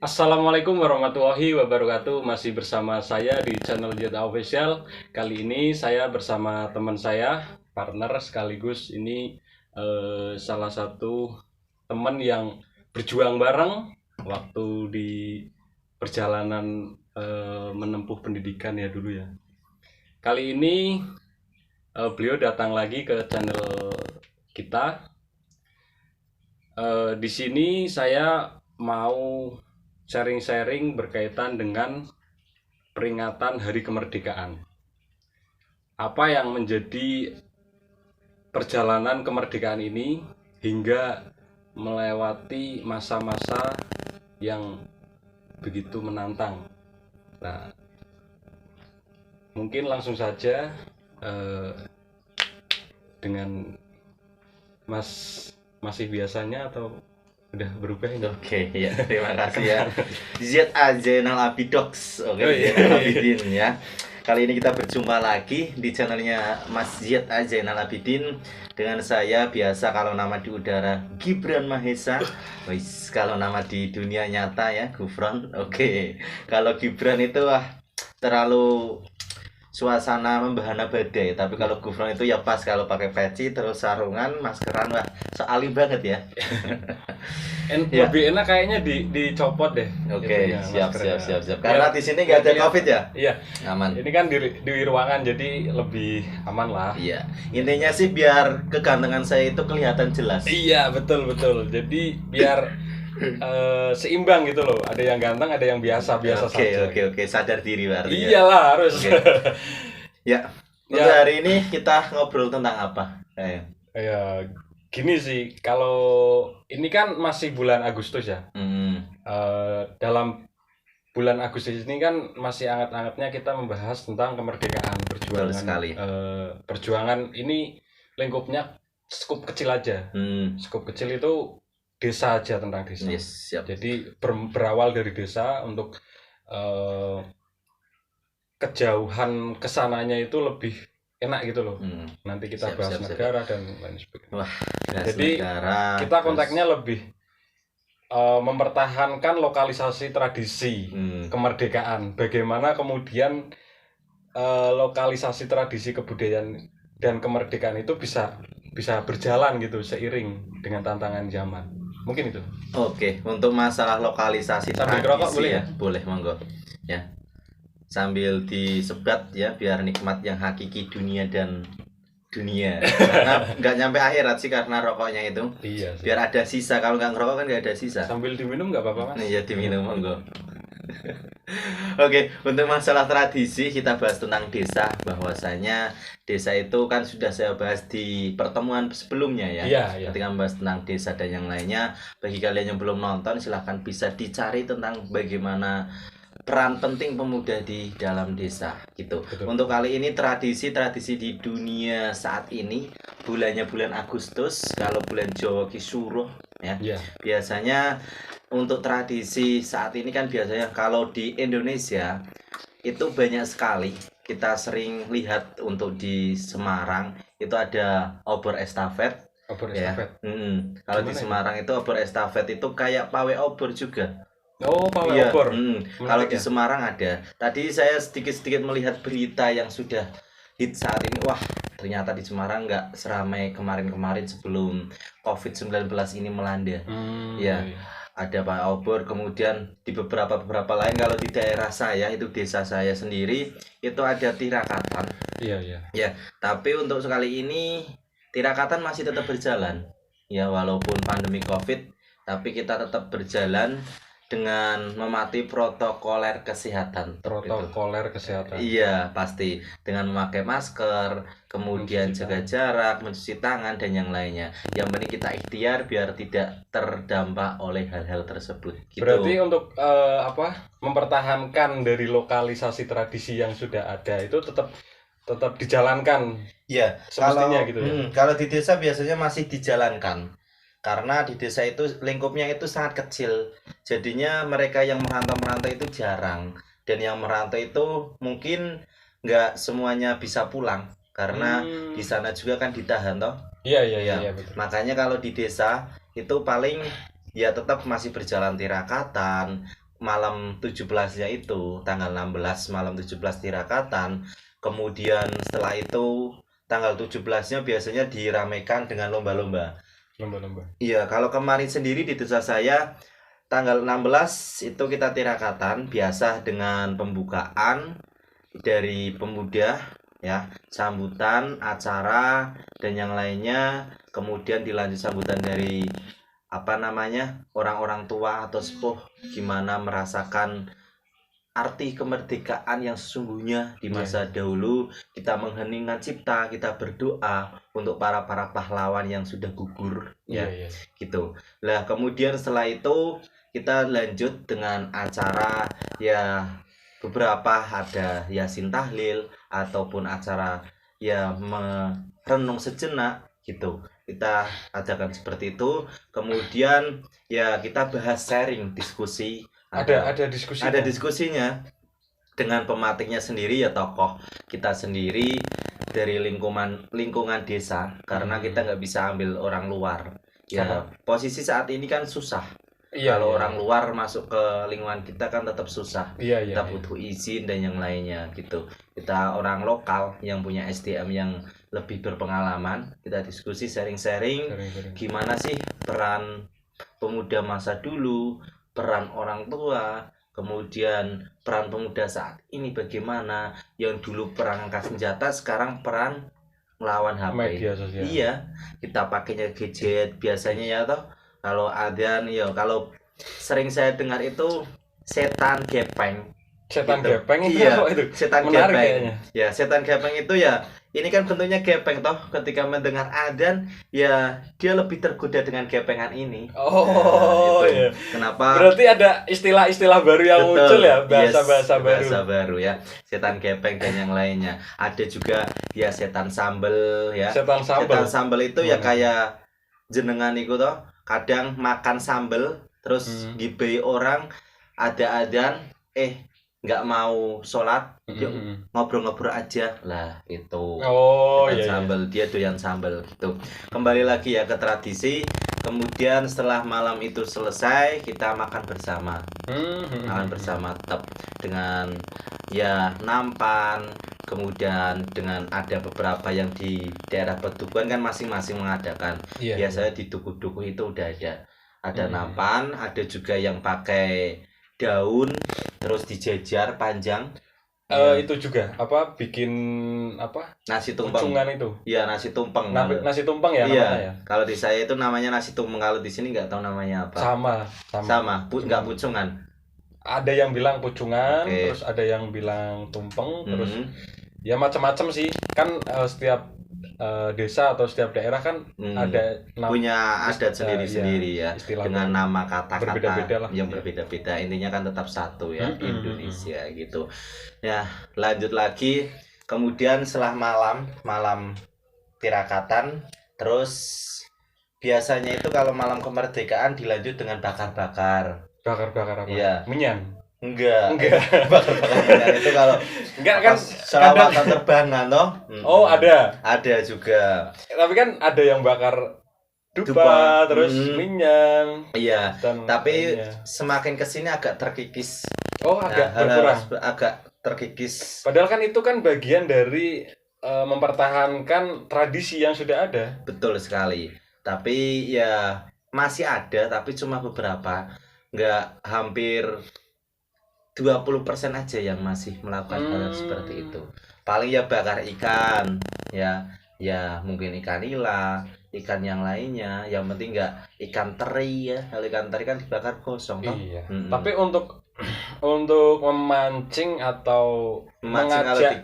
Assalamualaikum warahmatullahi wabarakatuh. Masih bersama saya di channel Jeta Official. Kali ini saya bersama teman saya, partner sekaligus ini salah satu teman yang berjuang bareng waktu di perjalanan menempuh pendidikan ya dulu ya. Kali ini beliau datang lagi ke channel kita. Di sini saya mau sharing-sharing berkaitan dengan peringatan Hari Kemerdekaan. Apa yang menjadi perjalanan kemerdekaan ini hingga melewati masa-masa yang begitu menantang. Nah, mungkin langsung saja dengan Mas masih biasanya atau udah berubah ini? Oke, ya terima kasih ya. ZA Zainal Abidox. Oke, Oh iya. Zainal Abidin ya. Kali ini kita berjumpa lagi di channelnya Mas ZA Zainal Abidin dengan saya biasa kalau nama di udara Gibran Mahesa. Wis, kalau nama di dunia nyata ya Gufron. Oke. Kalau Gibran itu terlalu suasana membahana badai, tapi kalau Gufron itu ya pas kalau pakai peci terus sarungan maskeran soalim banget ya. Ya. Lebih enak kayaknya dicopot deh. Oke, itunya, siap. maskernya. Karena di sini nggak ada Biar COVID ya, Iya, aman. ini kan di ruangan jadi lebih aman lah. Iya, intinya sih biar kegantengan saya itu kelihatan jelas. Iya, betul betul. Jadi biar seimbang gitu loh. Ada yang ganteng, ada yang biasa-biasa saja. Oke, sadar diri berarti ya. Iyalah harus. Oke. Ya, untuk Ya. hari ini kita ngobrol tentang apa? Ya, gini sih. Kalau ini kan masih bulan Agustus ya. Dalam bulan Agustus ini kan masih hangat-hangatnya kita membahas tentang kemerdekaan, perjuangan. Betul sekali. Perjuangan ini lingkupnya skup kecil aja. Skup kecil itu desa aja, tentang desa. Yes, siap. Jadi berawal dari desa untuk kejauhan kesananya itu lebih enak gitu loh. Nanti kita bahas negara dan lain sebagainya. Wah, jadi negara, kita konteksnya lebih mempertahankan lokalisasi tradisi kemerdekaan. Bagaimana kemudian lokalisasi tradisi kebudayaan dan kemerdekaan itu bisa berjalan gitu seiring dengan tantangan zaman. Mungkin itu. Oke, untuk masalah lokalisasi Sambil tradisi ngerokok boleh ya, boleh monggo. Ya. Sambil disebat ya biar nikmat yang hakiki dunia dan dunia. Karena nggak nyampe akhirat sih karena rokoknya itu. Iya sih. Biar ada sisa, kalau nggak ngerokok kan nggak ada sisa. Sambil diminum nggak apa-apa, Mas? Iya, diminum monggo. Oke, untuk masalah tradisi kita bahas tentang desa, bahwasanya desa itu kan sudah saya bahas di pertemuan sebelumnya ya. Iya. Ketika membahas tentang desa dan yang lainnya, bagi kalian yang belum nonton silahkan bisa dicari tentang bagaimana peran penting pemuda di dalam desa gitu. Betul. Untuk kali ini tradisi di dunia saat ini bulannya bulan Agustus, kalau bulan Jawa ki Suruh ya. Iya. Biasanya untuk tradisi saat ini kan biasanya kalau di Indonesia itu banyak sekali. Kita sering lihat untuk di Semarang itu ada obor estafet. Obor Ya. estafet. Kalau di Semarang itu obor estafet itu kayak pawai obor juga. Oh, pawai Iya. obor. Kalau di ya? Semarang ada. Tadi saya sedikit-sedikit melihat berita yang sudah hit saat ini. Wah, ternyata di Semarang nggak seramai kemarin-kemarin sebelum COVID-19 ini melanda. Ya, ada Pak Obor. Kemudian di beberapa lain, kalau di daerah saya itu desa saya sendiri itu ada tirakatan. Iya. Ya, tapi untuk sekali ini tirakatan masih tetap berjalan. Ya, walaupun pandemi COVID, tapi kita tetap berjalan dengan mematuhi protokoler kesehatan. Protokoler kesehatan. Iya, pasti dengan memakai masker, kemudian jaga jarak, mencuci tangan dan yang lainnya. Yang penting kita ikhtiar biar tidak terdampak oleh hal-hal tersebut. Gitu. Berarti untuk mempertahankan dari lokalisasi tradisi yang sudah ada itu tetap dijalankan. Iya, semestinya gitu ya. Kalau di desa biasanya masih dijalankan. Karena di desa itu lingkupnya itu sangat kecil. Jadinya mereka yang merantau itu jarang. Dan yang merantau itu mungkin nggak semuanya bisa pulang. Karena di sana juga kan ditahan toh. Iya, betul. Makanya kalau di desa itu paling ya tetap masih berjalan tirakatan. malam 17-nya itu tanggal 16 malam 17 tirakatan. Kemudian setelah itu tanggal 17-nya biasanya diramaikan dengan lomba-lomba. Lomba-lomba. Iya, kalau kemarin sendiri di desa saya tanggal 16 itu kita tirakatan biasa dengan pembukaan dari pemuda ya, sambutan, acara dan yang lainnya, kemudian dilanjut sambutan dari orang-orang tua atau sepuh gimana merasakan arti kemerdekaan yang sesungguhnya di masa dahulu. Kita mengheningkan cipta, kita berdoa untuk para pahlawan yang sudah gugur ya. Gitu. Lah kemudian setelah itu kita lanjut dengan acara ya, beberapa ada yasin tahlil ataupun acara ya merenung sejenak gitu. Kita adakan seperti itu. Kemudian ya kita bahas sharing, diskusi. Ada diskusinya. Ada diskusinya dengan pematiknya sendiri ya, tokoh kita sendiri dari lingkungan desa, karena kita nggak bisa ambil orang luar. Ya, posisi saat ini kan susah. Kalau orang luar masuk ke lingkungan kita kan tetap susah. Kita butuh izin dan yang lainnya gitu. Kita orang lokal yang punya SDM yang lebih berpengalaman, kita diskusi sharing gimana sih peran pemuda masa dulu, peran orang tua, kemudian peran pemuda saat ini bagaimana, yang dulu perang angkat senjata sekarang perang melawan HP. Media sosial. Iya, kita pakainya gadget biasanya ya toh. Kalau adzan ya, kalau sering saya dengar itu setan gepeng. Setan gitu. gepeng Iya, itu setan menarik gepeng. kayaknya. Ya, setan gepeng itu ya, ini kan bentuknya gepeng toh. Ketika mendengar adzan ya dia lebih tergoda dengan gepengan ini. Oh, itu. iya. Kenapa? Berarti ada istilah-istilah baru yang Betul. muncul ya, bahasa-bahasa baru. Bahasa baru ya. Setan gepeng dan yang lainnya. Ada juga ya setan sambel ya. Setan sambel itu ya kayak jenengan iku toh, kadang makan sambel terus gibai orang, ada adzan nggak mau sholat, yuk ngobrol-ngobrol aja lah, itu sambel. Dia doyan sambel gitu. Kembali lagi ya ke tradisi. Kemudian setelah malam itu selesai kita makan bersama, tetap dengan ya nampan. Kemudian dengan ada beberapa yang di daerah pedukuhan kan masing-masing mengadakan. Biasanya di duku-duku itu udah ada nampan, ada juga yang pakai daun terus dijejer panjang. Itu juga bikin nasi tumpeng. Pucungan itu. Iya, nasi tumpeng. Nasi tumpeng ya namanya ya. Kalau di saya itu namanya nasi tumpeng, kalau di sini nggak tahu namanya apa. Sama. Nggak pucungan. Ada yang bilang pucungan, terus ada yang bilang tumpeng, terus ya macam-macam sih. Kan setiap desa atau setiap daerah kan punya adat sendiri-sendiri ya, dengan nama kata-kata berbeda-beda yang berbeda-beda. Intinya kan tetap satu ya, Indonesia gitu. Ya, lanjut lagi. Kemudian setelah malam tirakatan, terus biasanya itu kalau malam kemerdekaan dilanjut dengan bakar-bakar apa? Iya. Menyan. Enggak. Bakar-bakar itu kalau enggak kan selawatan terbangan toh. Oh, ada juga. Tapi kan ada yang bakar dupa terus minyan. Iya. Tapi semakin kesini agak terkikis. Oh, agak berkurang. Agak terkikis. Padahal kan itu kan bagian dari mempertahankan tradisi yang sudah ada. Betul sekali. Tapi ya masih ada, tapi cuma beberapa. Enggak, hampir 20% aja yang masih melakukan hal seperti itu. Paling ya bakar ikan, ya mungkin ikan nila, ikan yang lainnya. Yang penting enggak ikan teri ya. Kalau ikan teri kan dibakar gosong toh. Iya. Tapi untuk memancing atau mengajak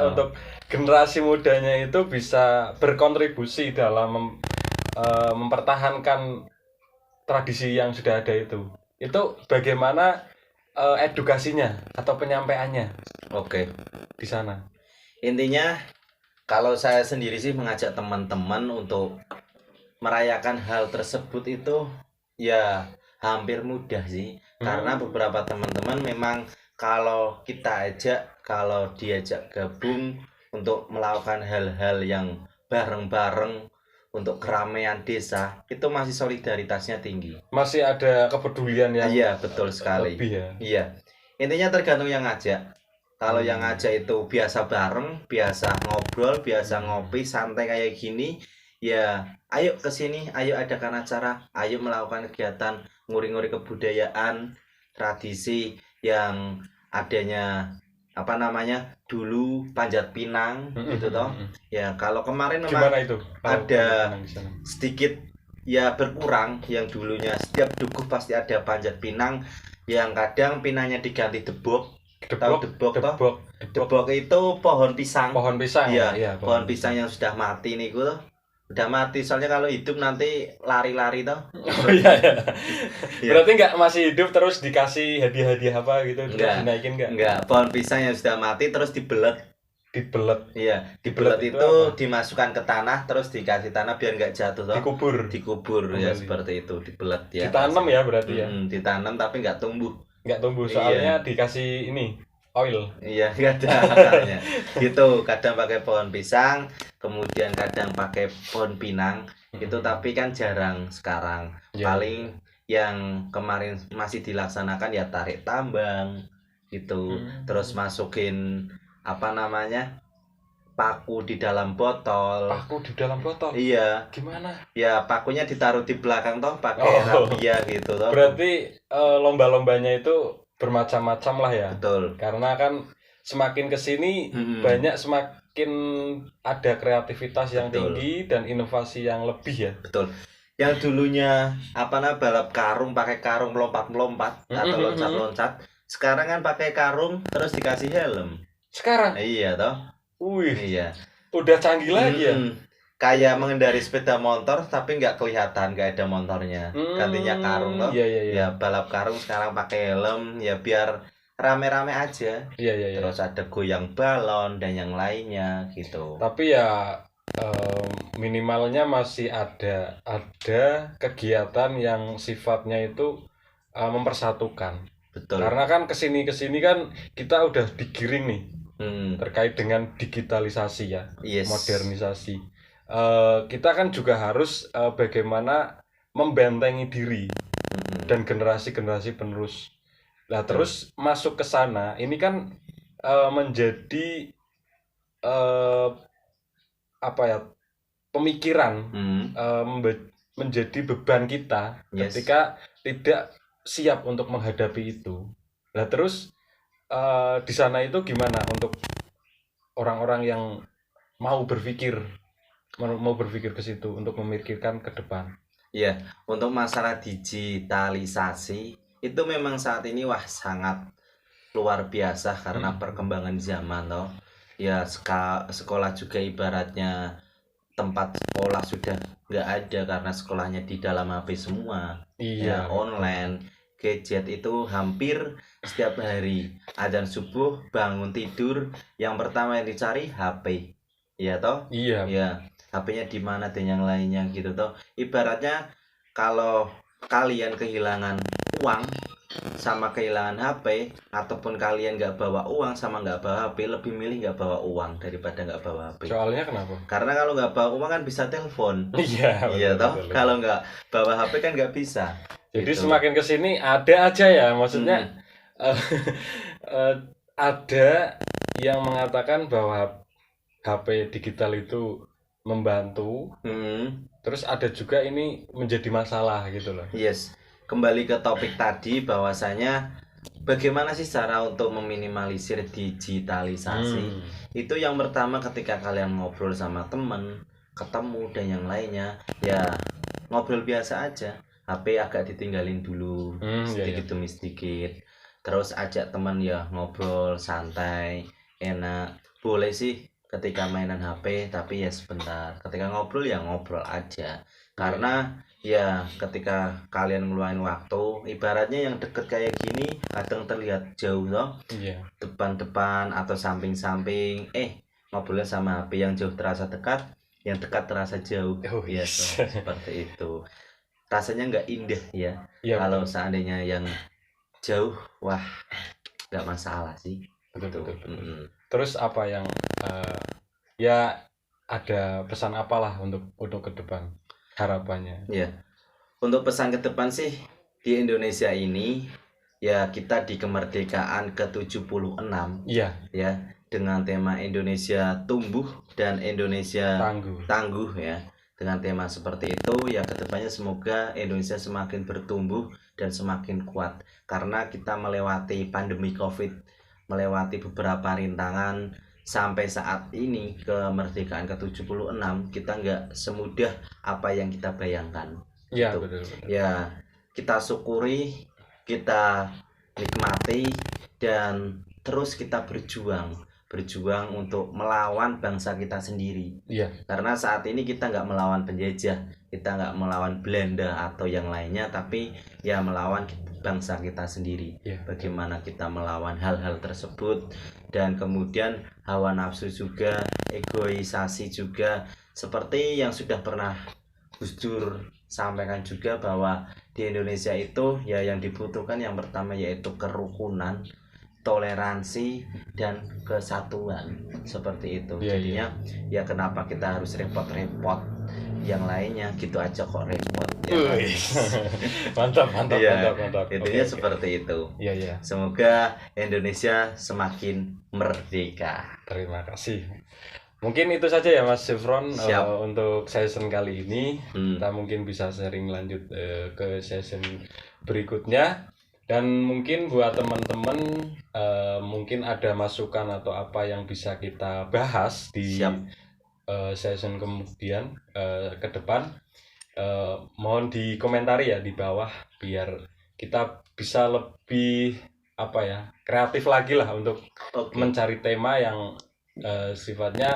untuk generasi mudanya itu bisa berkontribusi dalam mempertahankan tradisi yang sudah ada itu bagaimana edukasinya atau penyampaiannya di sana. Intinya kalau saya sendiri sih mengajak teman-teman untuk merayakan hal tersebut itu ya hampir mudah sih. Karena beberapa teman-teman memang kalau diajak gabung untuk melakukan hal-hal yang bareng-bareng untuk keramaian desa itu masih solidaritasnya tinggi. Masih ada kepedulian yang Iya, betul sekali. lebih ya. Iya. Intinya tergantung yang ngajak. Kalau yang ngajak itu biasa bareng, biasa ngobrol, biasa ngopi, santai kayak gini, ya ayo ke sini, ayo adakan acara, ayo melakukan kegiatan nguri-nguri kebudayaan, tradisi yang adanya apa namanya dulu Panjat Pinang gitu toh. Ya kalau kemarin memang Gimana itu? ada sedikit ya berkurang, yang dulunya setiap dukuh pasti ada Panjat Pinang, yang kadang pinangnya diganti debok. Tahu debok toh? Debok itu pohon pisang. Pohon pisang ya, ya, pohon pisang yang sudah mati nih tuh. Udah mati, soalnya kalau hidup nanti lari-lari toh. Oh iya ya. Berarti nggak masih hidup terus dikasih hadiah-hadiah apa gitu, Enggak, dinaikin nggak? enggak, pohon pisang yang sudah mati terus dibelet. Iya, dibelet itu apa? dimasukkan ke tanah, terus dikasih tanah biar nggak jatuh toh. Dikubur ya, seperti itu, dibelet ya. Ditanam ya berarti ya. Ditanam tapi nggak tumbuh. Nggak tumbuh soalnya dikasih ini oil. Iya, nggak ada akarnya. Gitu, kadang pakai pohon pisang, kemudian kadang pakai pohon pinang. Itu tapi kan jarang sekarang. Paling yang kemarin masih dilaksanakan ya tarik tambang gitu. Terus masukin apa namanya? Paku di dalam botol. Paku di dalam botol? Iya. Gimana? Ya pakunya ditaruh di belakang toh, pakai rapia gitu toh. Berarti lomba-lombanya itu bermacam-macam lah ya. Betul. Karena kan semakin kesini banyak semakin ada kreativitas yang tinggi dan inovasi yang lebih ya. Betul. Yang dulunya apa namanya balap karung, pakai karung melompat-melompat atau loncat-loncat, sekarang kan pakai karung terus dikasih helm. Sekarang? Iya toh. Wih. Iya. Udah canggih lagi ya. Kayak mengendari sepeda motor tapi nggak kelihatan, nggak ada motornya. Gantinya karung loh. Iya. Ya balap karung sekarang pakai helm ya biar rame-rame aja. Iya. Terus ada goyang balon dan yang lainnya gitu. Tapi ya minimalnya masih ada kegiatan yang sifatnya itu mempersatukan. Betul. Karena kan kesini kan kita udah digiring nih terkait dengan digitalisasi ya, modernisasi. Kita kan juga harus bagaimana membentengi diri dan generasi penerus. Nah terus masuk ke sana, ini kan menjadi apa ya, pemikiran menjadi beban kita ketika tidak siap untuk menghadapi itu. Nah terus di sana itu gimana untuk orang-orang yang mau berpikir ke situ untuk memikirkan ke depan? Iya, untuk masalah digitalisasi itu memang saat ini wah sangat luar biasa karena perkembangan zaman toh. Ya sekolah juga ibaratnya tempat sekolah sudah nggak ada karena sekolahnya di dalam HP semua. Iya. Ya, online, gadget itu hampir setiap hari. Adzan subuh, bangun tidur, yang pertama yang dicari HP. Iya toh? Iya. Ya, HP-nya di mana dan yang lainnya gitu toh. Ibaratnya kalau kalian kehilangan uang sama kehilangan HP, ataupun kalian nggak bawa uang sama nggak bawa HP, lebih milih nggak bawa uang daripada nggak bawa HP. Soalnya kenapa? Karena kalau nggak bawa uang kan bisa telepon. Iya toh. Kalau nggak bawa HP kan nggak bisa. Jadi gitu. Semakin kesini ada aja ya, maksudnya ada yang mengatakan bahwa HP digital itu membantu, terus ada juga ini menjadi masalah gitu loh. Yes. Kembali ke topik tadi bahwasanya bagaimana sih cara untuk meminimalisir digitalisasi? Itu yang pertama ketika kalian ngobrol sama teman, ketemu dan yang lainnya, ya ngobrol biasa aja. HP agak ditinggalin dulu sedikit demi sedikit. Terus ajak teman ya ngobrol santai, enak. Boleh sih ketika mainan HP tapi ya sebentar. Ketika ngobrol ya ngobrol aja. Karena ya ketika kalian ngeluarin waktu, ibaratnya yang deket kayak gini kadang terlihat jauh loh, depan-depan atau samping-samping, ngobrolnya sama HP, yang jauh terasa dekat, yang dekat terasa jauh. Ya seperti itu, rasanya nggak indah ya. Kalau seandainya yang jauh, wah nggak masalah sih. Betul. Terus apa yang ya ada pesan apalah untuk ke depan harapannya? Ya, untuk pesan ke depan sih, di Indonesia ini ya kita di kemerdekaan ke-76 Iya, ya, dengan tema Indonesia tumbuh dan Indonesia tangguh. tangguh ya. Dengan tema seperti itu ya, kedepannya semoga Indonesia semakin bertumbuh dan semakin kuat, karena kita melewati pandemi COVID, melewati beberapa rintangan. Sampai saat ini kemerdekaan ke-76 kita nggak semudah apa yang kita bayangkan. Iya, Gitu. betul. Ya, kita syukuri, kita nikmati, dan terus kita berjuang untuk melawan bangsa kita sendiri. Iya. Karena saat ini kita nggak melawan penjajah, kita nggak melawan Belanda atau yang lainnya, tapi ya melawan bangsa kita sendiri. Iya. Bagaimana kita melawan hal-hal tersebut, dan kemudian hawa nafsu juga, egoisasi juga, seperti yang sudah pernah Gus Dur sampaikan juga, bahwa di Indonesia itu ya yang dibutuhkan yang pertama yaitu kerukunan, toleransi, dan kesatuan, seperti itu. Iya, Jadinya ya kenapa kita harus repot-repot, yang lainnya gitu aja kok repot ya. Mantap. Iya, Mantap. intinya Oke. seperti itu. Iya. Semoga Indonesia semakin merdeka. Terima kasih. Mungkin itu saja ya Mas Zefron untuk season kali ini. Kita mungkin bisa sering lanjut ke season berikutnya. Dan mungkin buat teman-teman mungkin ada masukan atau apa yang bisa kita bahas di season kemudian ke depan, mohon dikomentari ya di bawah, biar kita bisa lebih kreatif lagi lah untuk mencari tema yang sifatnya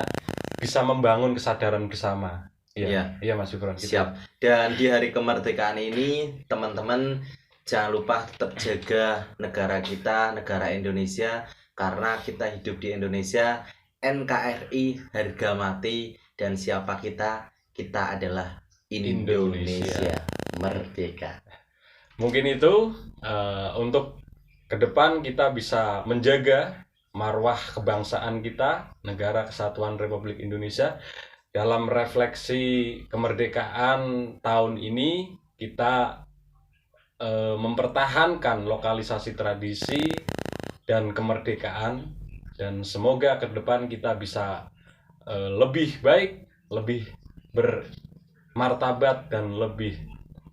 bisa membangun kesadaran bersama. Iya Mas Zefron. Siap. Dan di hari kemerdekaan ini teman-teman jangan lupa tetap jaga negara kita, negara Indonesia, karena kita hidup di Indonesia. NKRI harga mati, dan siapa kita? Kita adalah Indonesia merdeka. Mungkin itu untuk ke depan kita bisa menjaga marwah kebangsaan kita, Negara Kesatuan Republik Indonesia. Dalam refleksi kemerdekaan tahun ini, kita mempertahankan lokalisasi tradisi dan kemerdekaan, dan semoga ke depan kita bisa lebih baik, lebih bermartabat, dan lebih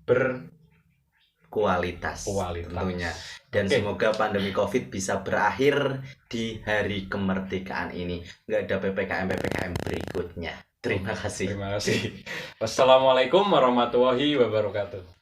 berkualitas tentunya. Dan semoga pandemi COVID bisa berakhir di hari kemerdekaan ini, nggak ada PPKM berikutnya. Terima kasih. Wassalamualaikum warahmatullahi wabarakatuh.